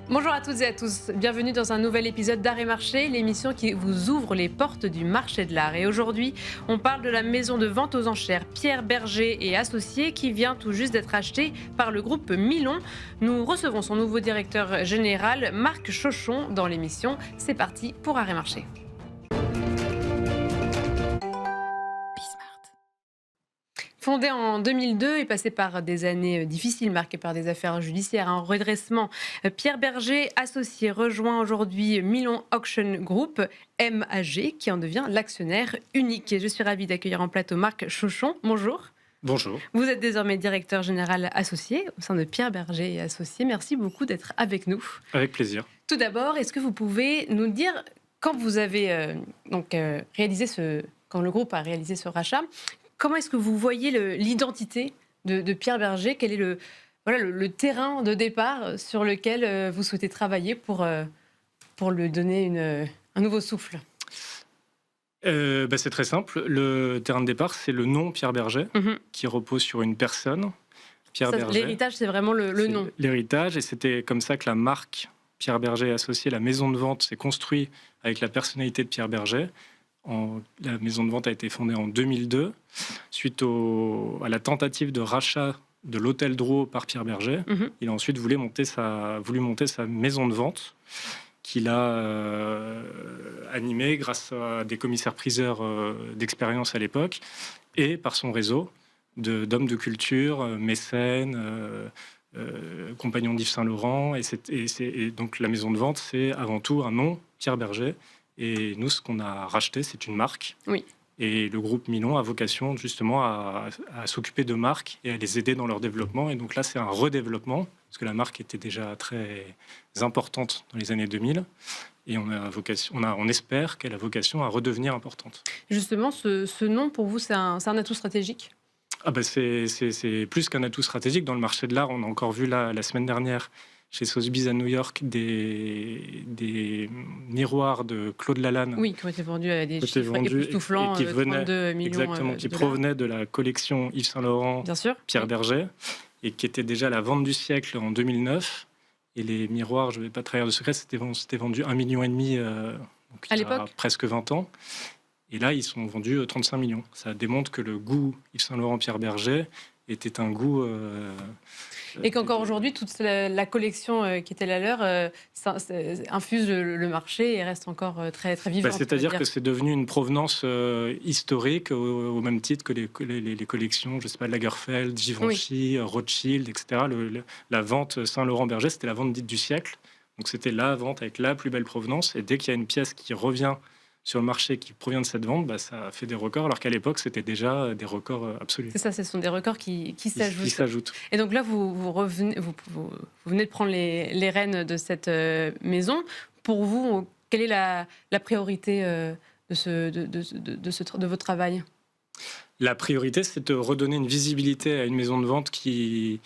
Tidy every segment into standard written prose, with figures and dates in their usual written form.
Bonjour à toutes et à tous, bienvenue dans un nouvel épisode d'Art et Marché, l'émission qui vous ouvre les portes du marché de l'art. Et aujourd'hui, on parle de la maison de vente aux enchères Pierre Bergé et Associés qui vient tout juste d'être achetée par le groupe Milon. Nous recevons son nouveau directeur général, Marc Chauchon, dans l'émission. C'est parti pour Art et Marché. Fondé en 2002 et passé par des années difficiles marquées par des affaires judiciaires, un redressement, Pierre Bergé, associé, rejoint aujourd'hui Milon Auction Group, MAG, qui en devient l'actionnaire unique. Et je suis ravie d'accueillir en plateau Marc Chauchon. Bonjour. Bonjour. Vous êtes désormais directeur général associé au sein de Pierre Bergé et Associés. Merci beaucoup d'être avec nous. Avec plaisir. Tout d'abord, est-ce que vous pouvez nous dire, quand vous avez quand le groupe a réalisé ce rachat, comment est-ce que vous voyez l'identité de Pierre Bergé? Quel est le terrain de départ sur lequel vous souhaitez travailler pour lui donner un nouveau souffle? C'est très simple. Le terrain de départ, c'est le nom Pierre Bergé, qui repose sur une personne, Pierre Bergé. L'héritage, c'est vraiment le nom. L'héritage, et c'était comme ça que la marque Pierre Bergé et Associés, la maison de vente, s'est construite avec la personnalité de Pierre Bergé. La maison de vente a été fondée en 2002, suite à la tentative de rachat de l'hôtel Drouot par Pierre Bergé. Il a ensuite voulu monter sa maison de vente, qu'il a animée grâce à des commissaires-priseurs d'expérience à l'époque, et par son réseau d'hommes de culture, mécènes, compagnons d'Yves Saint-Laurent. Et donc la maison de vente, c'est avant tout un nom, Pierre Bergé. Et nous, ce qu'on a racheté, c'est une marque. Oui. Et le groupe Milon a vocation justement à s'occuper de marques et à les aider dans leur développement. Et donc là, c'est un redéveloppement, parce que la marque était déjà très importante dans les années 2000. Et on espère qu'elle a vocation à redevenir importante. Justement, ce nom, pour vous, c'est un atout stratégique? C'est plus qu'un atout stratégique. Dans le marché de l'art, on a encore vu la semaine dernière, chez Sotheby's à New York, des miroirs de Claude Lalanne. Oui, qui ont été vendus à des chiffres époustouflants, qui 32 millions exactement, qui de provenaient de la collection Yves Saint-Laurent, bien sûr, Pierre Bergé, et qui était déjà la vente du siècle en 2009. Et les miroirs, je ne vais pas trahir de secret, c'était vendu 1,5 million donc à il y l'époque, a presque 20 ans. Et là, ils sont vendus 35 millions. Ça démontre que le goût Yves Saint-Laurent, Pierre Bergé était un goût... et qu'encore aujourd'hui, toute la collection qui était la leur infuse le marché et reste encore très, très vivante. C'est-à-dire que c'est devenu une provenance historique, au même titre que les collections, je ne sais pas, Lagerfeld, Givenchy, Rothschild, etc. La vente Saint-Laurent-Bergé, c'était la vente dite du siècle. Donc c'était la vente avec la plus belle provenance. Et dès qu'il y a une pièce qui revient sur le marché qui provient de cette vente, ça fait des records, alors qu'à l'époque, c'était déjà des records absolus. C'est ça, ce sont des records qui s'ajoutent. Et donc là, vous venez de prendre les rênes de cette maison. Pour vous, quelle est la priorité de votre travail? La priorité, c'est de redonner une visibilité à une maison de vente qui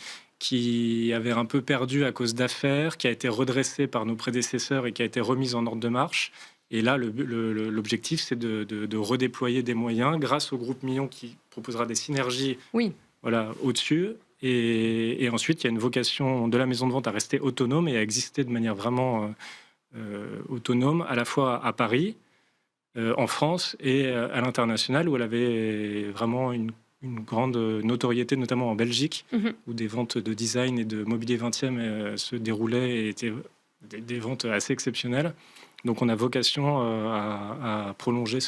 avait un peu perdu à cause d'affaires, qui a été redressée par nos prédécesseurs et qui a été remise en ordre de marche. Et là, l'objectif, c'est de redéployer des moyens grâce au groupe Milon qui proposera des synergies au-dessus. Et ensuite, il y a une vocation de la maison de vente à rester autonome et à exister de manière vraiment autonome, à la fois à Paris, en France et à l'international, où elle avait vraiment une grande notoriété, notamment en Belgique, où des ventes de design et de mobilier 20e se déroulaient et étaient des ventes assez exceptionnelles. Donc on a vocation à prolonger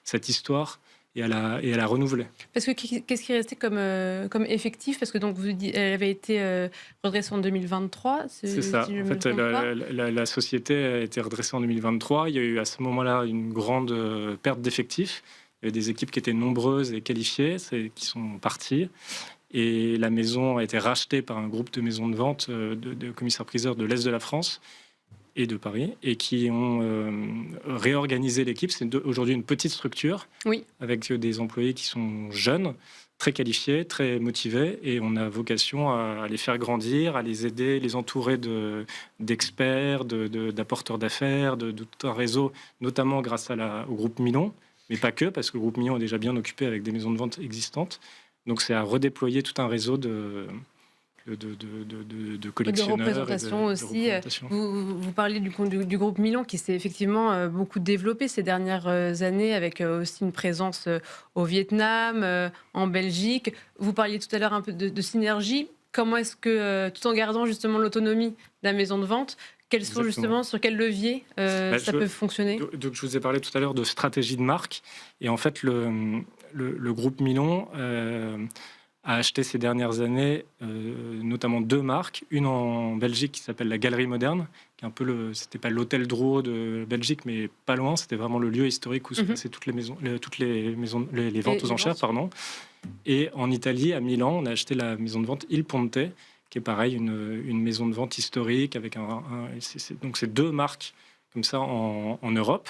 cette histoire et à la renouveler. Parce que qu'est-ce qui est resté comme effectif? Parce que donc vous dites, elle avait été redressée en 2023. C'est ça. Si en fait, la société a été redressée en 2023. Il y a eu à ce moment-là une grande perte d'effectifs. Il y avait des équipes qui étaient nombreuses et qualifiées, qui sont parties. Et la maison a été rachetée par un groupe de maisons de vente de commissaires-priseurs de l'Est de la France et de Paris, et qui ont réorganisé l'équipe. C'est aujourd'hui une petite structure, avec des employés qui sont jeunes, très qualifiés, très motivés, et on a vocation à les faire grandir, à les aider, les entourer d'experts, d'apporteurs d'affaires, de tout un réseau, notamment grâce au groupe Milon, mais pas que, parce que le groupe Millon est déjà bien occupé avec des maisons de vente existantes. Donc c'est à redéployer tout un réseau de collectionneurs. De représentation aussi. Vous parliez du groupe Milan qui s'est effectivement beaucoup développé ces dernières années avec aussi une présence au Vietnam, en Belgique. Vous parliez tout à l'heure un peu de synergie. Comment est-ce que, tout en gardant justement l'autonomie de la maison de vente, quels sont justement, sur quel levier ça peut fonctionner? Donc, je vous ai parlé tout à l'heure de stratégie de marque. Et en fait, le groupe Milon a acheté ces dernières années notamment 2 marques. Une en Belgique qui s'appelle la Galerie Moderne, qui est un peu c'était pas l'hôtel Drouot de Belgique, mais pas loin. C'était vraiment le lieu historique où se passaient toutes les ventes aux enchères, pardon. Et en Italie, à Milan, on a acheté la maison de vente Il Ponte, qui est pareil, une maison de vente historique avec donc c'est 2 marques comme ça en Europe.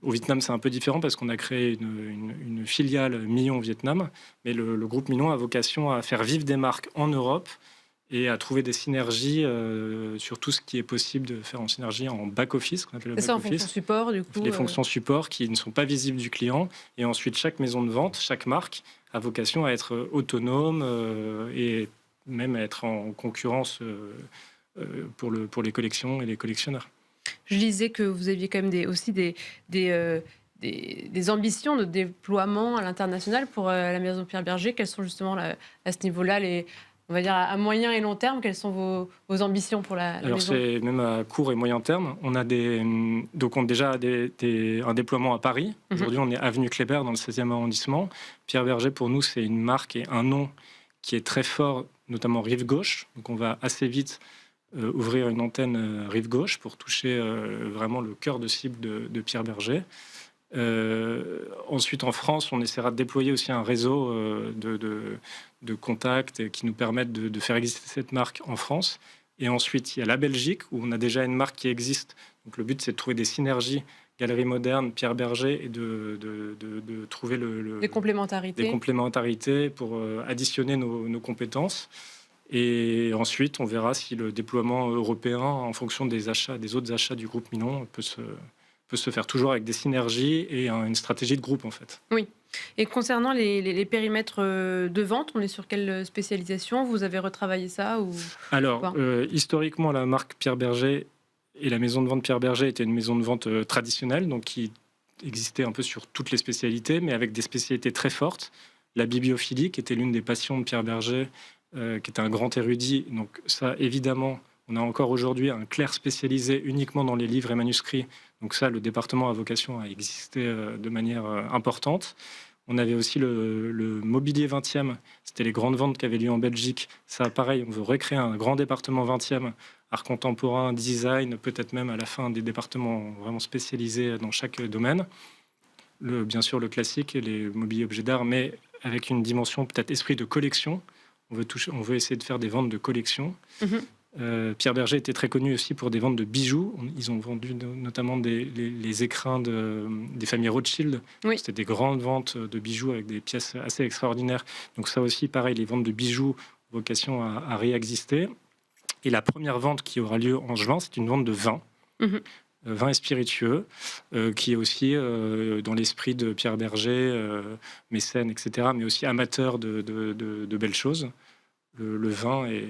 Au Vietnam, c'est un peu différent parce qu'on a créé une filiale Millon au Vietnam, mais le groupe Millon a vocation à faire vivre des marques en Europe et à trouver des synergies sur tout ce qui est possible de faire en synergie en back-office, qu'on appelle le back-office. En fonction support, du coup. Les fonctions support qui ne sont pas visibles du client. Et ensuite, chaque maison de vente, chaque marque a vocation à être autonome et même à être en concurrence pour les collections et les collectionneurs. Je disais que vous aviez quand même aussi des ambitions de déploiement à l'international pour la maison Pierre Bergé. Quelles sont justement à ce niveau-là, on va dire à moyen et long terme, quelles sont vos ambitions pour la Alors maison? c'est même à court et moyen terme. On a déjà un déploiement à Paris. Aujourd'hui, on est avenue Kléber dans le 16e arrondissement. Pierre Bergé, pour nous, c'est une marque et un nom qui est très fort, notamment rive gauche. Donc on va assez vite ouvrir une antenne rive gauche pour toucher vraiment le cœur de cible de Pierre Bergé. Ensuite, en France, on essaiera de déployer aussi un réseau de contacts qui nous permettent de faire exister cette marque en France. Et ensuite, il y a la Belgique, où on a déjà une marque qui existe. Donc le but, c'est de trouver des synergies Galerie Moderne, Pierre Bergé, et de trouver des complémentarités pour additionner nos compétences. Et ensuite, on verra si le déploiement européen, en fonction des autres achats du groupe Millon, peut se faire toujours avec des synergies et une stratégie de groupe, en fait. Oui. Et concernant les périmètres de vente, on est sur quelle spécialisation? Vous avez retravaillé ça ou... Alors, historiquement, la marque Pierre Bergé et la maison de vente Pierre Bergé était une maison de vente traditionnelle, donc qui existait un peu sur toutes les spécialités, mais avec des spécialités très fortes. La bibliophilie, qui était l'une des passions de Pierre Bergé, qui était un grand érudit. Donc ça, évidemment, on a encore aujourd'hui un clerc spécialisé uniquement dans les livres et manuscrits. Donc ça, le département a vocation à exister de manière importante. On avait aussi le mobilier 20e. C'était les grandes ventes qui avaient lieu en Belgique. Ça, pareil, on veut recréer un grand département 20e, art contemporain, design, peut-être même à la fin des départements vraiment spécialisés dans chaque domaine. Bien sûr, le classique et les mobiliers objets d'art, mais avec une dimension peut-être esprit de collection. On veut essayer de faire des ventes de collection. Pierre Bergé était très connu aussi pour des ventes de bijoux. Ils ont vendu notamment les écrins des familles Rothschild. Oui. C'était des grandes ventes de bijoux avec des pièces assez extraordinaires. Donc ça aussi, pareil, les ventes de bijoux ont vocation à réexister. Et la première vente qui aura lieu en juin, c'est une vente de vin. Vin et spiritueux, qui est aussi dans l'esprit de Pierre Bergé, mécène, etc., mais aussi amateur de belles choses. Le vin et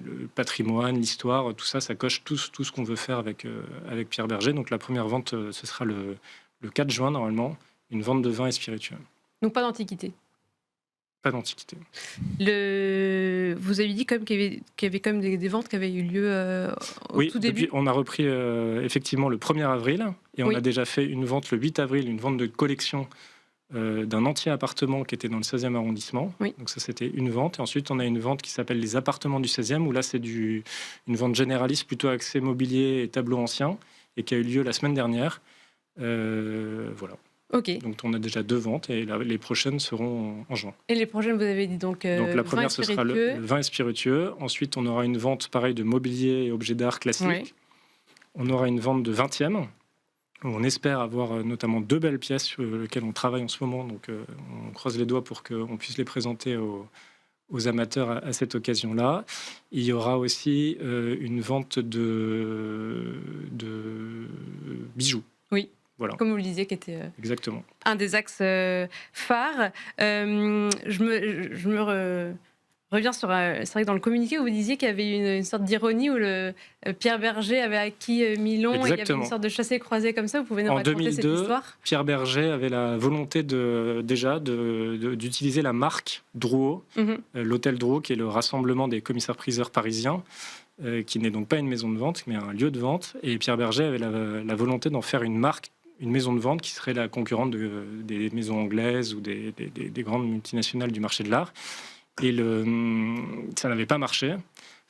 le patrimoine, l'histoire, tout ça, ça coche tout ce qu'on veut faire avec Pierre Bergé. Donc la première vente, ce sera le 4 juin, normalement, une vente de vin et spiritueux. Donc pas d'antiquité? Pas d'antiquité. Vous avez dit quand même qu'il y avait quand même des ventes qui avaient eu lieu au tout début. On a repris effectivement le 1er avril et on a déjà fait une vente le 8 avril, une vente de collection d'un entier appartement qui était dans le 16e arrondissement. Oui. Donc ça, c'était une vente. Et ensuite, on a une vente qui s'appelle les appartements du 16e, où là, c'est une vente généraliste, plutôt axée mobilier et tableaux anciens, et qui a eu lieu la semaine dernière. Voilà. Okay. Donc on a déjà 2 ventes et les prochaines seront en juin. Et les prochaines, vous avez dit donc la première, ce sera le vin et spiritueux. Ensuite, on aura une vente pareil de mobilier et objets d'art classiques. Oui. On aura une vente de 20e. On espère avoir notamment 2 belles pièces sur lesquelles on travaille en ce moment. Donc on croise les doigts pour qu'on puisse les présenter aux amateurs à cette occasion-là. Il y aura aussi une vente de bijoux. Oui. Voilà. Comme vous le disiez, qui était Exactement. un des axes phares. Reviens sur. C'est vrai que dans le communiqué, vous disiez qu'il y avait une sorte d'ironie où Pierre Berger avait acquis Milon. Exactement. Et il y avait une sorte de chassé-croisé comme ça. Vous pouvez nous raconter cette histoire ? Pierre Berger avait la volonté d'utiliser la marque Drouot, l'hôtel Drouot, qui est le rassemblement des commissaires-priseurs parisiens, qui n'est donc pas une maison de vente, mais un lieu de vente. Et Pierre Berger avait la volonté d'en faire une marque, une maison de vente qui serait la concurrente des maisons anglaises ou des grandes multinationales du marché de l'art. Et ça n'avait pas marché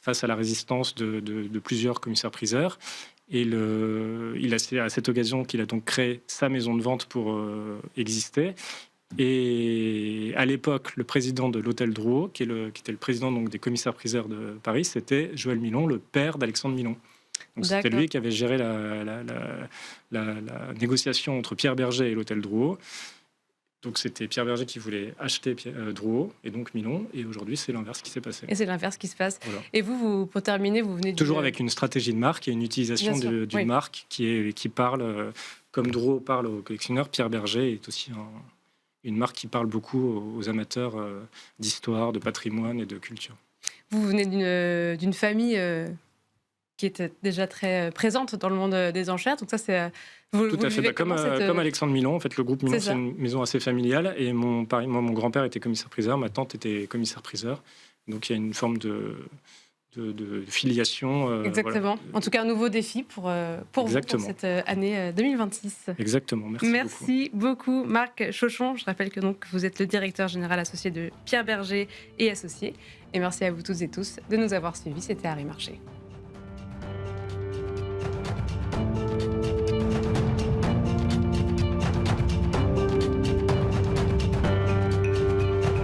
face à la résistance de plusieurs commissaires-priseurs. Et c'est à cette occasion qu'il a donc créé sa maison de vente pour exister. Et à l'époque, le président de l'hôtel Drouot, qui était le président donc, des commissaires-priseurs de Paris, c'était Joël Milon, le père d'Alexandre Milon. Donc c'était lui qui avait géré la négociation entre Pierre Berger et l'hôtel Drouot. Donc c'était Pierre Berger qui voulait acheter Drouot et donc Milon. Et aujourd'hui, c'est l'inverse qui s'est passé. Et c'est l'inverse qui se passe. Voilà. Et vous, pour terminer, vous venez toujours avec une stratégie de marque et une utilisation d'une marque qui parle, comme Drouot parle aux collectionneurs, Pierre Berger est aussi une marque qui parle beaucoup aux amateurs d'histoire, de patrimoine et de culture. Vous venez d'une famille qui était déjà très présente dans le monde des enchères. Donc ça, c'est tout à fait. Comme Alexandre Milon, en fait, le groupe Milon, c'est une maison assez familiale. Et mon grand-père était commissaire-priseur, ma tante était commissaire-priseur. Donc il y a une forme de filiation. Exactement. Voilà. En tout cas, un nouveau défi pour vous pour cette année 2026. Exactement. Merci beaucoup, Marc Chauchon. Je rappelle que donc, vous êtes le directeur général associé de Pierre Berger et Associés. Et merci à vous toutes et tous de nous avoir suivis. C'était Harry Marché.